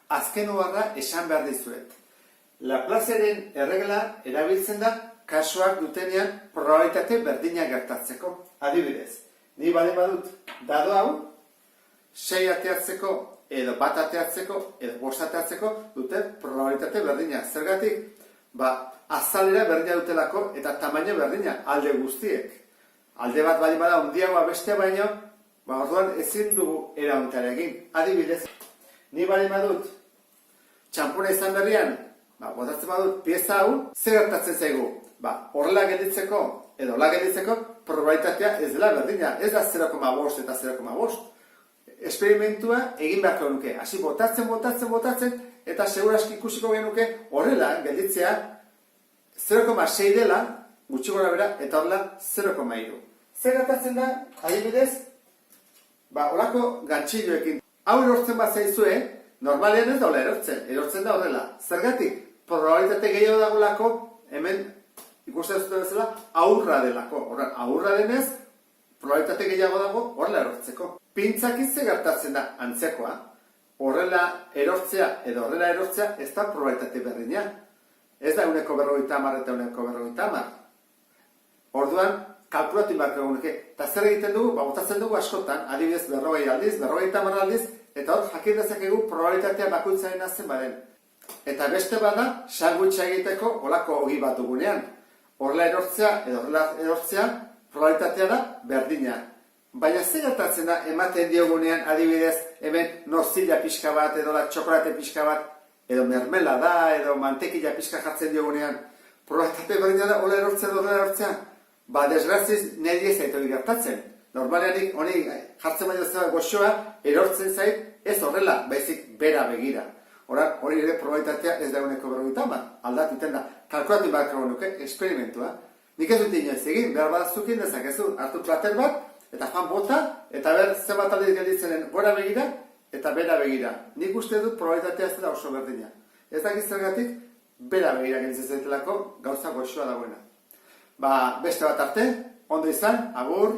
azken uharra esan behar dizuet. Laplazeren erregla erabiltzen da kasuak dutenean probabilitate berdina gertatzeko. Adibidez, ni bale badut dado hau, 6 ateatzeko edo bat ateatzeko edo 5 ateatzeko dute probabilitate berdina. Zergatik? Azalera berdina dutelako eta tamaina berdina alde guztiek. Alde bat bali bada handiagoa bestea baino, orduan ezin dugu erauntar egin. Adibidez, ni bali badut txampuna izan berrian, botatzen badut pieza hau, zer gertatzen zaigu? Horrela gelditzeko edo horrela gelditzeko probabilitatea ez dela berdina, ez da 0,5 eta 0,5. Esperimentua egin beharko nuke. Hasi botatzen, eta seguraski ikusiko genuke horrela gelditzea 0,6 dela, gutxi gora bera, eta horrela 0,3. Zer gertatzen da, adibidez, horako gantxilloekin. Hau erortzen bat zaizue, normalean ez da horrela erortzen da horrela. Zergatik, probabilitate gehiago dagolako, hemen ikusten zuten bezala, aurra delako. Aurra denez, probabilitate gehiago dago horrela erortzeko. Pintzak ze gertatzen da antzekoa, horrela erortzea edo horrela erortzea ez da probabilitate berdina. Ez da 150 eta 150. Orduan, kalkulatu inbarko egunuke. Eta zer egiten dugu? Botatzen dugu askotan, adibidez 40 aldiz, 50 aldiz, eta hor jakin dezakegu probabilitatea bakoitzaren zen baden. Eta beste bada, sandwicha egiteko olako ogi bat dugunean. Horrela erortzea edo horrela erortzea probabilitatea da berdina. Baina zer gertatzen da ematen diogunean adibidez hemen nozilla pixka bat edo txokolate pixka bat edo mermelada edo mantekila pixka jartzen diogunean probabilitate berdina da horrela erortzea edo horrela erortzea? Desgraziz niri ez zaitu gertatzen. Normaleanik honi jartzen baino zera goxoa erortzen zait ez horrela, baizik bera begira. Hori ere probabilitatea ez da 150, aldatuten da. Kalkulatu beharko nuke, esperimentua. Nik ez dut inoiz egin, behar bat zukin dezakezu, hartu plater bat, eta fan bota, eta ber zenbat aldiz gelditzenen gora begira, eta bera begira. Nik uste dut probabilitatea ez dela oso berdina. Ez dakit zergatik, bera begira gelditzen zaitelako gauza goxoa dagoena. Beste bat arte, ondo izan, agur.